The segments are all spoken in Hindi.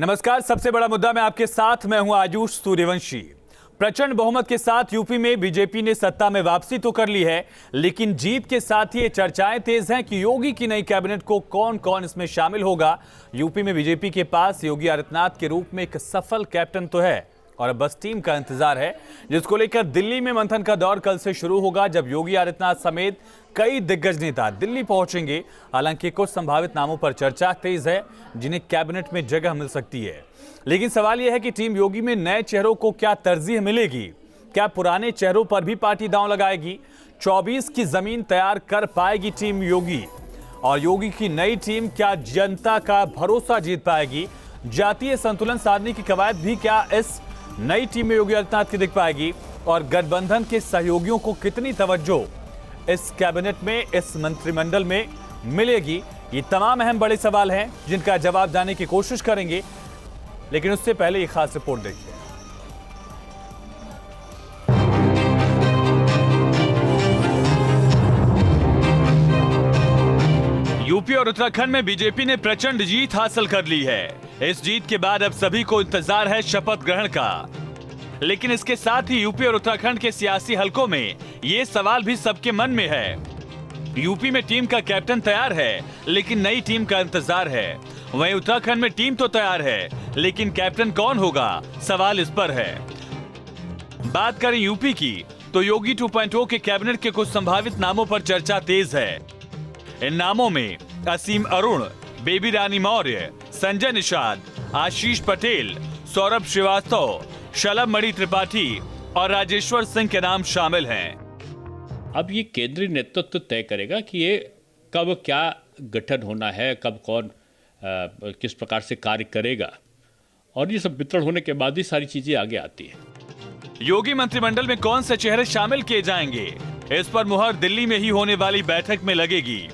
नमस्कार। सबसे बड़ा मुद्दा में आपके साथ मैं हूं आयुष सूर्यवंशी। प्रचंड बहुमत के साथ यूपी में बीजेपी ने सत्ता में वापसी तो कर ली है, लेकिन जीत के साथ ही ये चर्चाएं तेज हैं कि योगी की नई कैबिनेट को कौन कौन इसमें शामिल होगा। यूपी में बीजेपी के पास योगी आदित्यनाथ के रूप में एक सफल कैप्टन तो है और अब बस टीम का इंतजार है, जिसको लेकर दिल्ली में मंथन का दौर कल से शुरू होगा, जब योगी आदित्यनाथ समेत कई दिग्गज नेता दिल्ली पहुंचेंगे। हालांकि कुछ संभावित नामों पर चर्चा तेज है जिन्हें कैबिनेट में जगह मिल सकती है, लेकिन सवाल यह है कि टीम योगी में नए चेहरों को क्या तरजीह मिलेगी? क्या पुराने चेहरों पर भी पार्टी दांव लगाएगी? 24 की जमीन तैयार कर पाएगी टीम योगी? और योगी की नई टीम क्या जनता का भरोसा जीत पाएगी? जातीय संतुलन साधने की कवायद भी क्या इस नई टीम में योगी आदित्यनाथ की दिख पाएगी? और गठबंधन के सहयोगियों को कितनी तवज्जो इस कैबिनेट में, इस मंत्रिमंडल में मिलेगी? ये तमाम अहम बड़े सवाल हैं जिनका जवाब जानने की कोशिश करेंगे, लेकिन उससे पहले ये खास रिपोर्ट देखिए। यूपी और उत्तराखंड में बीजेपी ने प्रचंड जीत हासिल कर ली है। इस जीत के बाद अब सभी को इंतजार है शपथ ग्रहण का, लेकिन इसके साथ ही यूपी और उत्तराखंड के सियासी हलकों में ये सवाल भी सबके मन में है। यूपी में टीम का कैप्टन तैयार है, लेकिन नई टीम का इंतजार है। वहीं उत्तराखंड में टीम तो तैयार है, लेकिन कैप्टन कौन होगा, सवाल इस पर है। बात करें यूपी की, तो योगी 2.0 के कैबिनेट के कुछ संभावित नामों पर चर्चा तेज है। इन नामों में असीम अरुण, बेबी रानी मौर्य, संजय निषाद, आशीष पटेल, सौरभ श्रीवास्तव, शलभ मणि त्रिपाठी और राजेश्वर सिंह के नाम शामिल हैं। अब ये केंद्रीय नेतृत्व तय करेगा कि ये कब क्या गठन होना है, कब कौन किस प्रकार से कार्य करेगा, और ये सब वितरण होने के बाद ही सारी चीजें आगे आती है। योगी मंत्रिमंडल में कौन से चेहरे शामिल किए जाएंगे, इस पर मुहर दिल्ली में ही होने वाली बैठक में लगेगी।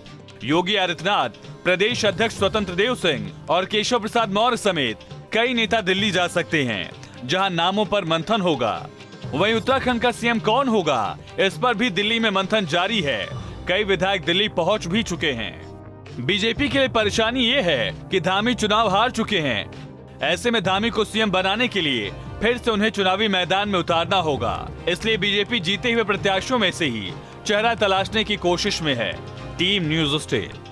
योगी आदित्यनाथ, प्रदेश अध्यक्ष स्वतंत्र देव सिंह और केशव प्रसाद मौर्य समेत कई नेता दिल्ली जा सकते हैं, जहां नामों पर मंथन होगा। वहीं उत्तराखंड का सीएम कौन होगा, इस पर भी दिल्ली में मंथन जारी है। कई विधायक दिल्ली पहुंच भी चुके हैं। बीजेपी के लिए परेशानी ये है कि धामी चुनाव हार चुके हैं। ऐसे में धामी को सीएम बनाने के लिए फिर से उन्हें चुनावी मैदान में उतारना होगा। इसलिए बीजेपी जीते हुए प्रत्याशियों में से ही चेहरा तलाशने की कोशिश में है। Team news state.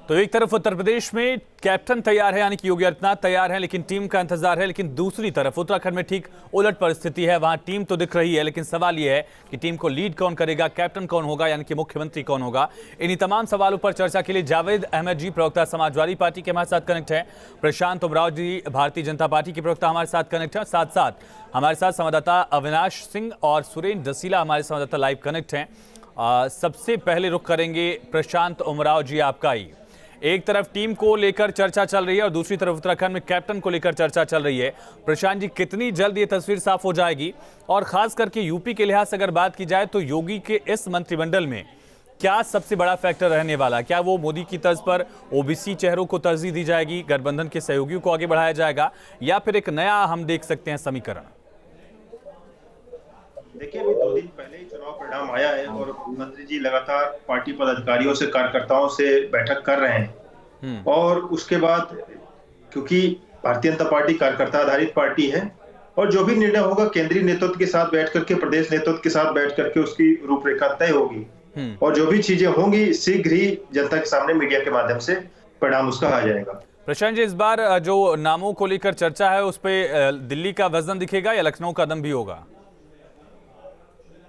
तो एक तरफ उत्तर प्रदेश में कैप्टन तैयार है, यानी कि योगी आदित्यनाथ तैयार है, लेकिन टीम का इंतजार है। लेकिन दूसरी तरफ उत्तराखंड में ठीक उलट परिस्थिति है। वहां टीम तो दिख रही है, लेकिन सवाल यह है कि टीम को लीड कौन करेगा, कैप्टन कौन होगा, यानी कि मुख्यमंत्री कौन होगा। इन्हीं तमाम सवालों पर चर्चा के लिए जावेद अहमद जी, प्रवक्ता समाजवादी पार्टी के हमारे साथ कनेक्ट है। प्रशांत उमराव जी, भारतीय जनता पार्टी के प्रवक्ता हमारे साथ कनेक्ट है। साथ साथ हमारे साथ संवाददाता अविनाश सिंह और सुरेंद्र डसीला हमारे संवाददाता लाइव कनेक्ट हैं। सबसे पहले रुख करेंगे प्रशांत उमराव जी आपका ही। एक तरफ टीम को लेकर चर्चा चल रही है और दूसरी तरफ उत्तराखंड में कैप्टन को लेकर चर्चा चल रही है। प्रशांत जी, कितनी जल्द ये तस्वीर साफ हो जाएगी, और खास करके यूपी के लिहाज से अगर बात की जाए तो योगी के इस मंत्रिमंडल में क्या सबसे बड़ा फैक्टर रहने वाला? क्या वो मोदी की तर्ज पर ओबीसी चेहरों को तरजीह दी जाएगी, गठबंधन के सहयोगियों को आगे बढ़ाया जाएगा, या फिर एक नया हम देख सकते हैं समीकरण? देखिए, अभी 2 दिन पहले ही चुनाव परिणाम आया है और मंत्री जी लगातार पार्टी पदाधिकारियों से, कार्यकर्ताओं से बैठक कर रहे हैं। और उसके बाद, क्योंकि भारतीय जनता पार्टी कार्यकर्ता आधारित पार्टी है, और जो भी निर्णय होगा केंद्रीय नेतृत्व के साथ बैठ करके, प्रदेश नेतृत्व के साथ बैठ करके उसकी रूपरेखा तय होगी। और जो भी चीजें होंगी शीघ्र ही जनता के सामने मीडिया के माध्यम से परिणाम उसका आ जाएगा। प्रशांत जी, इस बार जो नामों को लेकर चर्चा है उस पर दिल्ली का वजन दिखेगा या लखनऊ का दम भी होगा?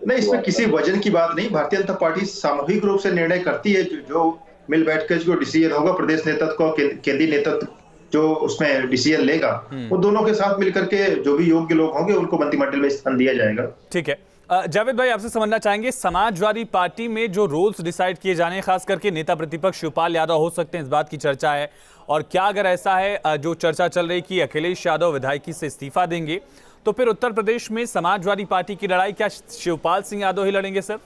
नहीं, इसमें किसी वजन की बात नहीं। भारतीय जनता पार्टी सामूहिक रूप से निर्णय करती है। जो मिल बैठकर जो डिसीजन होगा, प्रदेश नेतृत्व को, केंद्रीय नेतृत्व जो उसमें डिसीजन लेगा, वो दोनों के साथ मिलकर के जो भी योग्य लोग होंगे उनको मंत्रिमंडल में स्थान दिया जाएगा। ठीक है। जावेद भाई, आपसे समझना चाहेंगे, समाजवादी पार्टी में जो रोल्स डिसाइड किए जाने, खास करके नेता प्रतिपक्ष शिवपाल यादव हो सकते हैं, इस बात की चर्चा है। और क्या अगर ऐसा है जो चर्चा चल रही कि अखिलेश यादव विधायकी से इस्तीफा देंगे, तो फिर उत्तर प्रदेश में समाजवादी पार्टी की लड़ाई क्या शिवपाल सिंह यादव ही लड़ेंगे सर?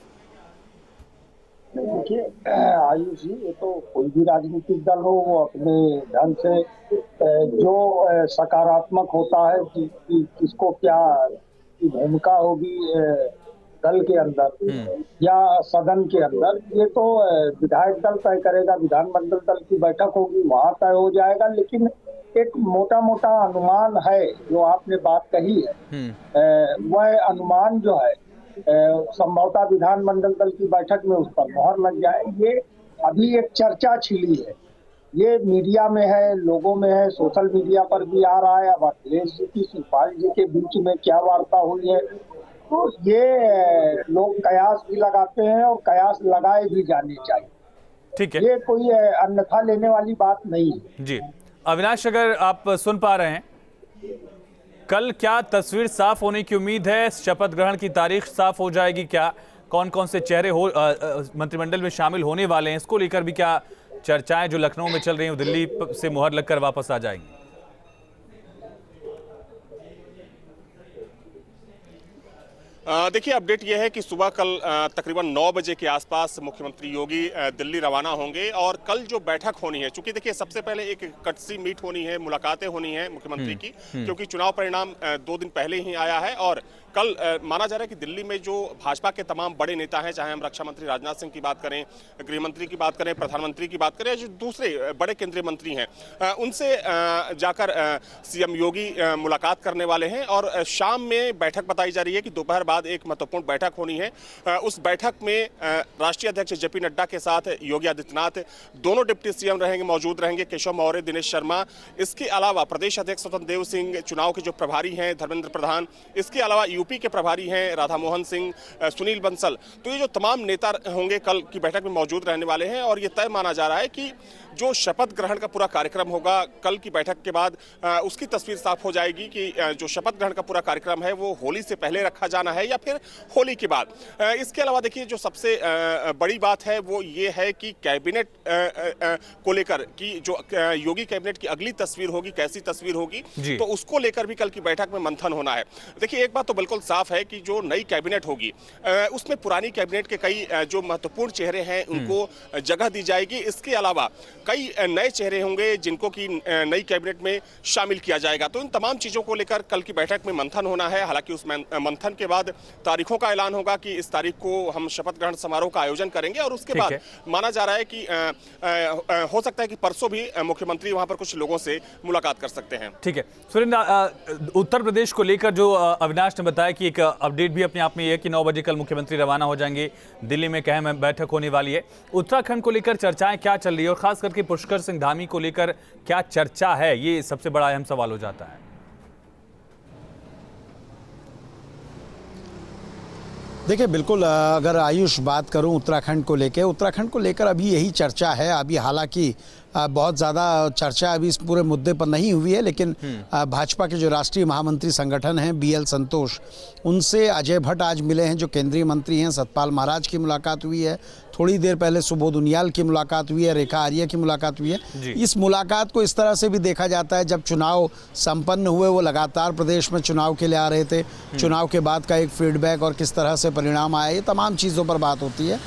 देखिए आयुष जी, ये तो कोई भी राजनीतिक दल हो, वो अपने ढंग से जो सकारात्मक होता है कि किसको क्या भूमिका होगी दल के अंदर या सदन के अंदर, ये तो विधायक दल तय करेगा, विधानमंडल दल की बैठक होगी, वहां तय हो जाएगा। लेकिन एक मोटा मोटा अनुमान है, जो आपने बात कही है, वह अनुमान जो है संभवतः विधानमंडल दल की बैठक में उस पर मोहर लग जाए। ये अभी एक चर्चा छिड़ी है, ये मीडिया में है, लोगों में है, सोशल मीडिया पर भी आ रहा है। अब अखिलेश जी की शिवपाल जी के बीच में क्या वार्ता हुई है, तो ये लोग कयास भी लगाते हैं और कयास लगाए भी जाने चाहिए। ठीक है, ये कोई अन्यथा लेने वाली बात नहीं है। जी अविनाश, अगर आप सुन पा रहे हैं, कल क्या तस्वीर साफ होने की उम्मीद है? शपथ ग्रहण की तारीख साफ हो जाएगी क्या? कौन कौन से चेहरे मंत्रिमंडल में शामिल होने वाले हैं, इसको लेकर भी क्या चर्चाएं जो लखनऊ में चल रही हैं दिल्ली से मुहर लगकर वापस आ जाएंगी? देखिए, अपडेट यह है कि सुबह कल तकरीबन 9 बजे के आसपास मुख्यमंत्री योगी दिल्ली रवाना होंगे। और कल जो बैठक होनी है, चूंकि देखिए सबसे पहले एक कटसी मीट होनी है, मुलाकातें होनी है मुख्यमंत्री की, क्योंकि चुनाव परिणाम 2 दिन पहले ही आया है। और कल माना जा रहा है कि दिल्ली में जो भाजपा के तमाम बड़े नेता हैं, चाहे हम रक्षा मंत्री राजनाथ सिंह की बात करें, गृह मंत्री की बात करें, प्रधानमंत्री की बात करें, जो दूसरे बड़े केंद्रीय मंत्री हैं, उनसे जाकर सीएम योगी मुलाकात करने वाले हैं। और शाम में बैठक बताई जा रही है कि दोपहर बाद एक महत्वपूर्ण बैठक होनी है। उस बैठक में राष्ट्रीय अध्यक्ष जेपी नड्डा के साथ योगी आदित्यनाथ, दोनों डिप्टी सीएम मौजूद रहेंगे, केशव मौर्य, दिनेश शर्मा। इसके अलावा प्रदेश अध्यक्ष स्वतंत्र देव सिंह, चुनाव के जो प्रभारी हैं धर्मेंद्र प्रधान, इसके अलावा यूपी के प्रभारी हैं राधा मोहन सिंह, सुनील बंसल। तो ये जो तमाम नेता होंगे कल की बैठक में मौजूद रहने वाले हैं। और ये तय माना जा रहा है कि जो शपथ ग्रहण का पूरा कार्यक्रम होगा कल की बैठक के बाद, उसकी तस्वीर साफ हो जाएगी कि जो शपथ ग्रहण का पूरा कार्यक्रम है वो होली से पहले रखा जाना है या फिर होली के बाद। इसके अलावा देखिए, जो सबसे बड़ी बात है वो ये है कि कैबिनेट को लेकर कि जो योगी कैबिनेट की अगली तस्वीर होगी, कैसी तस्वीर होगी, तो उसको लेकर भी कल की बैठक में मंथन होना है। देखिए, एक बात तो बिल्कुल साफ है कि जो नई कैबिनेट होगी उसमें पुरानी कैबिनेट के कई जो महत्वपूर्ण चेहरे हैं उनको जगह दी जाएगी। इसके अलावा कई नए चेहरे होंगे जिनको की नई कैबिनेट में शामिल किया जाएगा। तो इन तमाम चीजों को लेकर कल की बैठक में मंथन होना है। हालांकि उस मंथन के बाद तारीखों का ऐलान होगा कि इस तारीख को हम शपथ ग्रहण समारोह का आयोजन करेंगे। और उसके बाद माना जा रहा है कि हो सकता है कि परसों भी मुख्यमंत्री वहां पर कुछ लोगों से मुलाकात कर सकते हैं। ठीक है सुरेंद्र, उत्तर प्रदेश को लेकर जो अविनाश ने बताया कि एक अपडेट भी अपने आप में ये है कि 9 बजे कल मुख्यमंत्री रवाना हो जाएंगे, दिल्ली में अहम बैठक होने वाली है। उत्तराखंड को लेकर चर्चाएं क्या चल रही है और खास करके पुष्कर सिंह धामी को लेकर क्या चर्चा है, ये सबसे बड़ा अहम सवाल हो जाता है। देखिए, बिल्कुल अगर आयुष बात करूं उत्तराखंड को लेकर अभी यही चर्चा है। अभी हालांकि बहुत ज़्यादा चर्चा अभी इस पूरे मुद्दे पर नहीं हुई है, लेकिन भाजपा के जो राष्ट्रीय महामंत्री संगठन हैं BL संतोष, उनसे अजय भट्ट आज मिले हैं, जो केंद्रीय मंत्री हैं। सतपाल महाराज की मुलाकात हुई है, थोड़ी देर पहले सुबोध उनियाल की मुलाकात हुई है, रेखा आर्या की मुलाकात हुई है। इस मुलाकात को इस तरह से भी देखा जाता है, जब चुनाव संपन्न हुए, वो लगातार प्रदेश में चुनाव के लिए आ रहे थे, चुनाव के बाद का एक फीडबैक और किस तरह से परिणाम आया, ये तमाम चीज़ों पर बात होती है।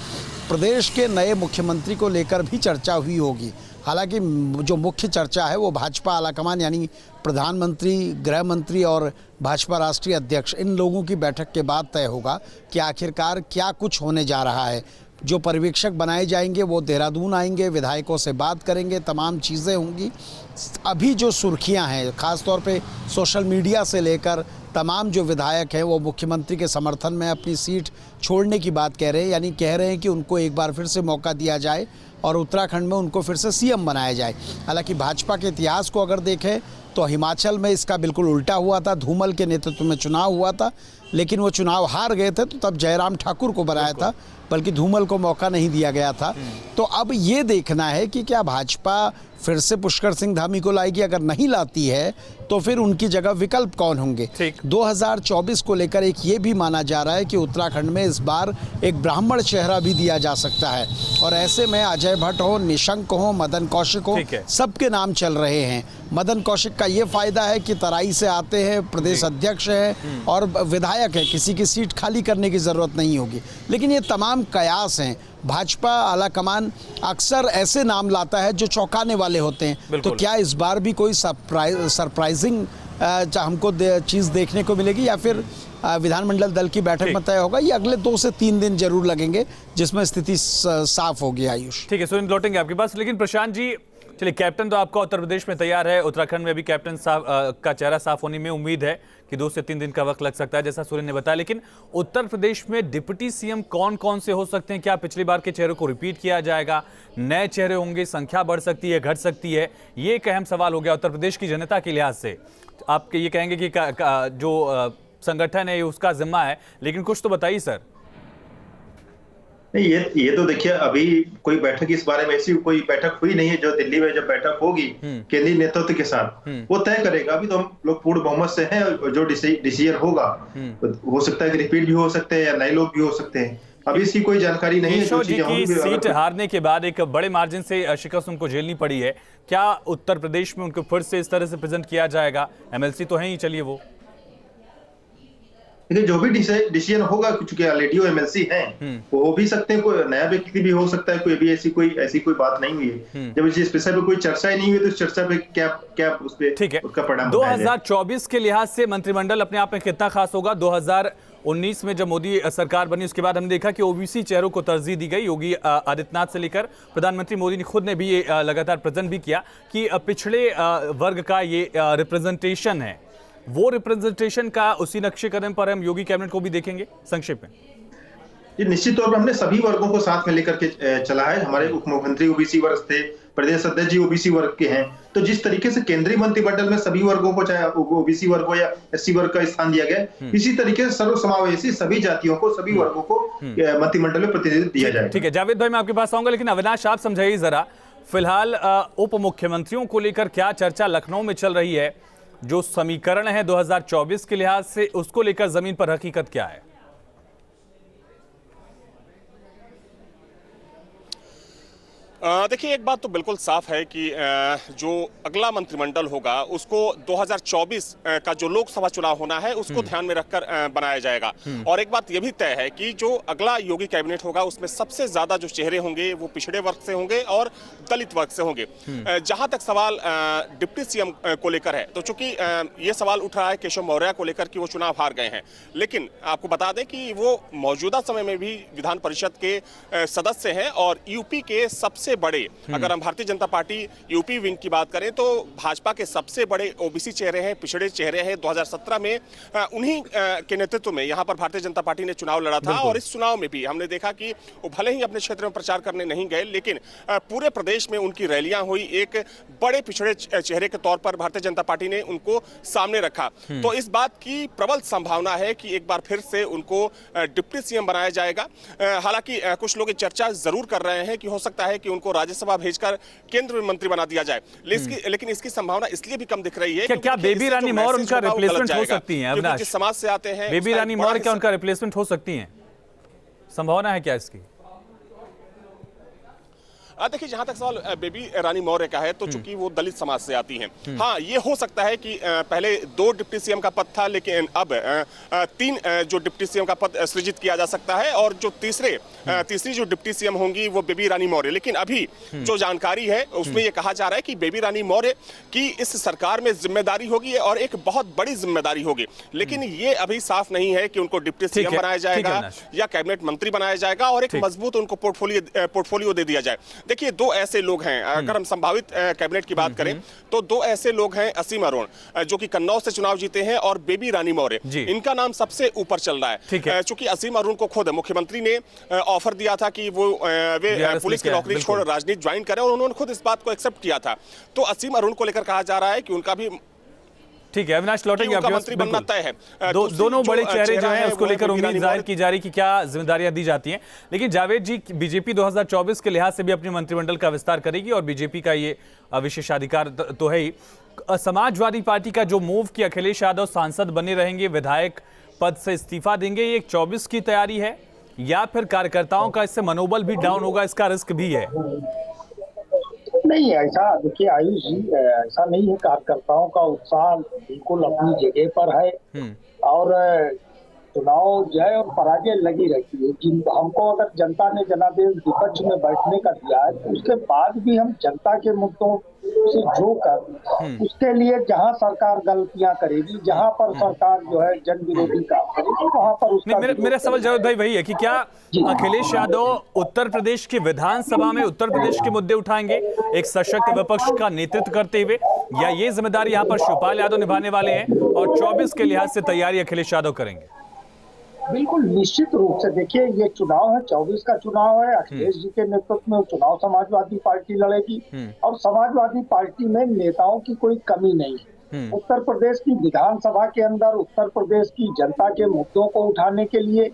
प्रदेश के नए मुख्यमंत्री को लेकर भी चर्चा हुई होगी। हालांकि जो मुख्य चर्चा है वो भाजपा आलाकमान यानी प्रधानमंत्री, गृह मंत्री और भाजपा राष्ट्रीय अध्यक्ष, इन लोगों की बैठक के बाद तय होगा कि आखिरकार क्या कुछ होने जा रहा है। जो पर्यवेक्षक बनाए जाएंगे वो देहरादून आएंगे, विधायकों से बात करेंगे, तमाम चीज़ें होंगी। अभी जो सुर्खियां हैं, ख़ासतौर पे सोशल मीडिया से लेकर तमाम जो विधायक हैं वो मुख्यमंत्री के समर्थन में अपनी सीट छोड़ने की बात कह रहे हैं, यानी कह रहे हैं कि उनको एक बार फिर से मौका दिया जाए और उत्तराखंड में उनको फिर से सीएम बनाया जाए। हालांकि भाजपा के इतिहास को अगर देखें तो हिमाचल में इसका बिल्कुल उल्टा हुआ था, धूमल के नेतृत्व में चुनाव हुआ था, लेकिन वो चुनाव हार गए थे, तो तब जयराम ठाकुर को बनाया था, बल्कि धूमल को मौका नहीं दिया गया था। तो अब ये देखना है कि क्या भाजपा फिर से पुष्कर सिंह धामी को लाएगी। अगर नहीं लाती है तो फिर उनकी जगह विकल्प कौन होंगे। 2024 को लेकर एक ये भी माना जा रहा है कि उत्तराखंड में इस बार एक ब्राह्मण चेहरा भी दिया जा सकता है, और ऐसे में अजय भट्ट हो, निशंक हो, मदन कौशिक हो, सबके नाम चल रहे हैं। मदन कौशिक का ये फायदा है कि तराई से आते हैं, प्रदेश अध्यक्ष हैं और विधायक है, किसी की सीट खाली करने की जरूरत नहीं होगी। लेकिन ये तमाम कयास हैं। भाजपा आलाकमान अक्सर ऐसे नाम लाता है जो चौंकाने वाले होते हैं। तो क्या इस बार भी कोई सरप्राइजिंग हमको चीज़ देखने को मिलेगी, या फिर विधानमंडल दल की बैठक में तय होगा। ये अगले 2 से 3 दिन जरूर लगेंगे जिसमें स्थिति साफ होगी। आयुष, ठीक है, सुनील लौटेंगे आपके पास। लेकिन प्रशांत जी, चलिए, कैप्टन तो आपका उत्तर प्रदेश में तैयार है, उत्तराखंड में भी कैप्टन का चेहरा साफ होने में उम्मीद है कि 2 से 3 दिन का वक्त लग सकता है, जैसा सूर्य ने बताया। लेकिन उत्तर प्रदेश में डिप्टी सीएम कौन कौन से हो सकते हैं? क्या पिछली बार के चेहरों को रिपीट किया जाएगा? नए चेहरे होंगे? संख्या बढ़ सकती है, घट सकती है? ये एक अहम सवाल हो गया उत्तर प्रदेश की जनता के लिहाज से। आप ये कहेंगे कि जो संगठन है उसका जिम्मा है, लेकिन कुछ तो बताइए सर। नहीं, ये तो देखिए, अभी कोई बैठक इस बारे में, ऐसी कोई बैठक हुई नहीं है। जो दिल्ली में जब बैठक होगी केंद्रीय नेतृत्व के साथ, वो तय करेगा। अभी तो हम लोग पूर्ण बहुमत से हैं, जो डिसीजन होगा हो सकता है कि रिपीट भी हो सकते हैं या नए लोग भी हो सकते हैं। अभी इसकी कोई जानकारी नहीं है। केशव जी की सीट हारने के बाद एक बड़े मार्जिन से शिकस्त उनको झेलनी पड़ी है। क्या उत्तर प्रदेश में उनको फिर से इस तरह से प्रेजेंट किया जाएगा? एमएलसी तो है ही, चलिए वो लेकिन जो भी डिसीजन होगा, चूंकि ऑलरेडी वो एमएलसी हैं, वो हो भी सकते हैं, कोई नया व्यक्ति भी हो सकता है। कोई अभी ऐसी कोई बात नहीं हुई है। जब इस विषय पे कोई चर्चा ही नहीं हुई तो इस चर्चा पे क्या उस पे ठीक है। उसका परिणाम 2024 के लिहाज से मंत्रिमंडल अपने आप में कितना खास होगा? 2019 में जब मोदी सरकार बनी उसके बाद हमने देखा कि ओबीसी चेहरों को तरजीह दी गई। योगी आदित्यनाथ से लेकर प्रधानमंत्री मोदी ने खुद ने भी ये लगातार प्रेजेंट भी किया कि पिछड़े वर्ग का ये रिप्रेजेंटेशन है। वो रिप्रेजेंटेशन का उसी नक्शे कदम पर हम योगी कैबिनेट को भी देखेंगे। संक्षेप में ये निश्चित तौर पर हमने सभी वर्गों को साथ में लेकर के चला है। हमारे उप मुख्यमंत्री ओबीसी वर्ग थे, प्रदेश अध्यक्ष जी ओबीसी वर्ग के हैं। तो जिस तरीके से केंद्रीय मंत्रिमंडल में सभी वर्गों को, चाहे ओबीसी वर्ग हो या एससी वर्ग का स्थान दिया गया, इसी तरीके से सर्वसमावेशी सभी जातियों को, सभी वर्गों को मंत्रिमंडल में प्रतिनिधित्व दिया जाए। ठीक है जावेद भाई, मैं आपके पास आऊंगा, लेकिन अविनाश आप समझाइए जरा, फिलहाल उप मुख्यमंत्रियों को लेकर क्या चर्चा लखनऊ में चल रही है? जो समीकरण है 2024 के लिहाज से, उसको लेकर जमीन पर हकीकत क्या है? देखिए, एक बात तो बिल्कुल साफ है कि जो अगला मंत्रिमंडल होगा उसको 2024 का जो लोकसभा चुनाव होना है उसको ध्यान में रखकर बनाया जाएगा। और एक बात यह भी तय है कि जो अगला योगी कैबिनेट होगा उसमें सबसे ज्यादा जो चेहरे होंगे वो पिछड़े वर्ग से होंगे और दलित वर्ग से होंगे। जहां तक सवाल डिप्टी सीएम को लेकर है, तो चूंकि ये सवाल उठ रहा है केशव मौर्य को लेकर कि वो चुनाव हार गए हैं, लेकिन आपको बता दें कि वो मौजूदा समय में भी विधान परिषद के सदस्य हैं और यूपी के सबसे बड़े, अगर हम Bharatiya Janata party UP wing की बात करें तो भाजपा के सबसे बड़े ओबीसी चेहरे हैं, पिछड़े चेहरे हैं। 2017 में उन्हीं के नेतृत्व में यहां पर भारतीय जनता पार्टी ने चुनाव लड़ा था और इस चुनाव में भी हमने देखा कि वो भले ही अपने क्षेत्र में प्रचार करने नहीं गए, लेकिन पूरे प्रदेश में उनकी रैलियां हुई। एक बड़े पिछड़े चेहरे के तौर पर भारतीय जनता पार्टी ने उनको सामने रखा। तो इस बात की प्रबल संभावना है कि एक बार फिर से उनको डिप्टी सीएम बनाया जाएगा। हालांकि कुछ लोग चर्चा जरूर कर रहे हैं कि हो सकता है कि उनको राज्यसभा भेजकर केंद्रीय मंत्री बना दिया जाए, लेकिन इसकी संभावना इसलिए भी कम दिख रही है। क्या बेबी रानी मौर्य उनका रिप्लेसमेंट हो सकती हैं? अविनाश, जिस समाज से आते हैं, बेबी रानी मौर्य क्या उनका रिप्लेसमेंट हो सकती हैं? संभावना है क्या इसकी? देखिए, जहां तक सवाल बेबी रानी मौर्य का है तो चूंकि वो दलित समाज से आती हैं, हाँ, ये हो सकता है कि पहले 2 डिप्टी सीएम का पद था, लेकिन अब 3 जो डिप्टी सीएम का पद सृजित किया जा सकता है और जो तीसरी जो डिप्टी सीएम होंगी वो बेबी रानी मौर्य। लेकिन अभी जो जानकारी है उसमें ये कहा जा रहा है कि बेबी रानी मौर्य की इस सरकार में जिम्मेदारी होगी और एक बहुत बड़ी जिम्मेदारी होगी, लेकिन ये अभी साफ नहीं है कि उनको डिप्टी सीएम बनाया जाएगा या कैबिनेट मंत्री बनाया जाएगा और एक मजबूत उनको पोर्टफोलियो दे दिया जाए। देखिए, 2 ऐसे लोग हैं, अगर हम संभावित कैबिनेट की बात करें तो 2 ऐसे लोग हैं, असीम अरुण जो कि कन्नौज से चुनाव जीते हैं और बेबी रानी मौर्य, इनका नाम सबसे ऊपर चल रहा है। चूंकि असीम अरुण को खुद मुख्यमंत्री ने ऑफर दिया था कि वे पुलिस की नौकरी छोड़ राजनीति ज्वाइन करें और उन्होंने खुद इस बात को एक्सेप्ट किया था। तो असीम अरुण को लेकर कहा जा रहा है कि उनका भी ठीक है। अविनाश लौटेंगे आपके मंत्री बनना तय है। दोनों बड़े चेहरे जो हैं उसको लेकर उम्मीद जाहिर की जा रही कि क्या जिम्मेदारियां दी जाती हैं। लेकिन जावेद जी, बीजेपी 2024 के लिहाज से भी अपने मंत्रिमंडल का विस्तार करेगी और बीजेपी का ये विशेषाधिकार तो है ही। समाजवादी पार्टी का जो मूव कि अखिलेश यादव सांसद बने रहेंगे, विधायक पद से इस्तीफा देंगे, ये 24 की तैयारी है या फिर कार्यकर्ताओं का इससे मनोबल भी डाउन होगा, इसका रिस्क भी है? नहीं, ऐसा देखिए आयुष जी, ऐसा नहीं है। कार्यकर्ताओं का उत्साह बिल्कुल अपनी जगह पर है और चुनाव जय और पराजय लगी रहती है। हमको अगर जनता ने जनादेश विपक्ष में बैठने का दिया है तो उसके बाद भी हम जनता के मुद्दों से जो कर उसके लिए जहां सरकार गलतियां करेगी, जहां पर सरकार जो है जन विरोधी काम करेगी, वहां पर उसका मेरा सवाल जावेद भाई वही है कि क्या अखिलेश यादव उत्तर प्रदेश की विधानसभा में उत्तर प्रदेश के मुद्दे उठाएंगे एक सशक्त विपक्ष का नेतृत्व करते हुए, या ये जिम्मेदारी यहाँ पर शिवपाल यादव निभाने वाले हैं और 24 के लिहाज से तैयारी अखिलेश यादव करेंगे? बिल्कुल निश्चित रूप से देखिए, ये चुनाव है, 24 का चुनाव है। अखिलेश जी के नेतृत्व में चुनाव समाजवादी पार्टी लड़ेगी और समाजवादी पार्टी में नेताओं की कोई कमी नहीं है। उत्तर प्रदेश की विधानसभा के अंदर उत्तर प्रदेश की जनता के मुद्दों को उठाने के लिए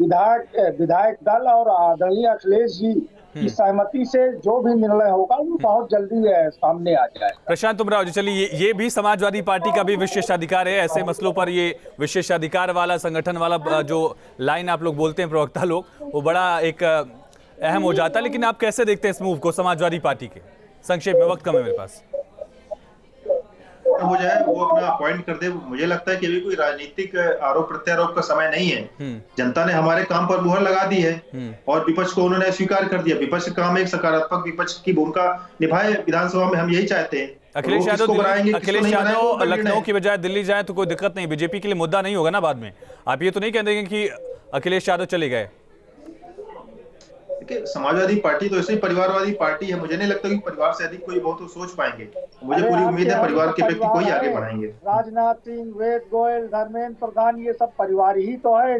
विधायक दल और आदरणीय अखिलेश जी की सहमति से जो भी निर्णय होगा वो बहुत जल्दी सामने आ जाएगा। प्रशांत उमराव जी, चलिए ये भी समाजवादी पार्टी का भी विशेषाधिकार है, ऐसे मसलों पर ये विशेषाधिकार वाला संगठन वाला जो लाइन आप लोग बोलते हैं प्रवक्ता लोग, वो बड़ा एक अहम हो जाता है। लेकिन आप कैसे देखते हैं इस मूव को समाजवादी पार्टी के? संक्षेप में, वक्त कम है मेरे पास। हो जाए वो अपना अपॉइंट कर दे, मुझे लगता है कि अभी कोई राजनीतिक आरोप प्रत्यारोप का समय नहीं है। जनता ने हमारे काम पर मुहर लगा दी है और विपक्ष को उन्होंने स्वीकार कर दिया। विपक्ष का काम एक सकारात्मक विपक्ष की भूमिका निभाए विधानसभा में, हम यही चाहते हैं। अखिलेश यादव लखनऊ की बजाय दिल्ली जाए तो कोई दिक्कत नहीं, बीजेपी के लिए मुद्दा नहीं होगा ना बाद में। आप ये तो नहीं कह देंगे कि अखिलेश यादव चले गए? समाजवादी पार्टी तो ऐसे ही परिवारवादी पार्टी है, मुझे नहीं लगता कि परिवार से अधिक कोई बहुत सोच पाएंगे। मुझे पूरी उम्मीद है परिवार के व्यक्ति को ही आगे बढ़ाएंगे। राजनाथ सिंह, वेद गोयल, धर्मेंद्र प्रधान, ये सब परिवार ही तो है।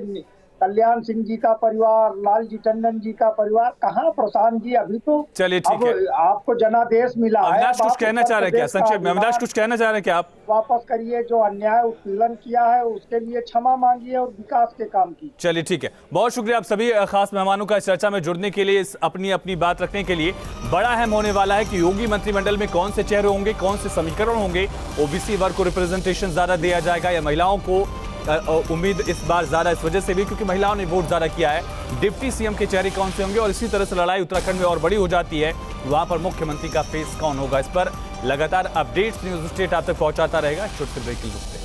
कल्याण सिंह जी का परिवार, लालजी टंडन जी का परिवार, कहाँ प्रशांत जी? अभी तो चलिए ठीक है, आपको जनादेश मिला है। अविनाश कुछ कहना चाह रहे हैं क्या? संक्षेप में अविनाश कुछ कहना चाह रहे हैं क्या आप? वापस करिए, जो अन्याय उत्पीड़न किया है उसके लिए क्षमा मांगिए और विकास के काम की। चलिए ठीक है, बहुत शुक्रिया आप सभी खास मेहमानों का इस चर्चा में जुड़ने के लिए, अपनी अपनी बात रखने के लिए। बड़ा अहम होने वाला है कि योगी मंत्रिमंडल में कौन से चेहरे होंगे, कौन से समीकरण होंगे, ओबीसी वर्ग को रिप्रेजेंटेशन ज्यादा दिया जाएगा या महिलाओं को उम्मीद इस बार ज्यादा इस वजह से भी क्योंकि महिलाओं ने वोट ज्यादा किया है। डिप्टी सीएम के चेहरे कौन से होंगे और इसी तरह से लड़ाई उत्तराखंड में और बड़ी हो जाती है, वहां पर मुख्यमंत्री का फेस कौन होगा, इस पर लगातार अपडेट्स न्यूज स्टेट आप तक पहुंचाता रहेगा। छोटे ब्रेक के लिए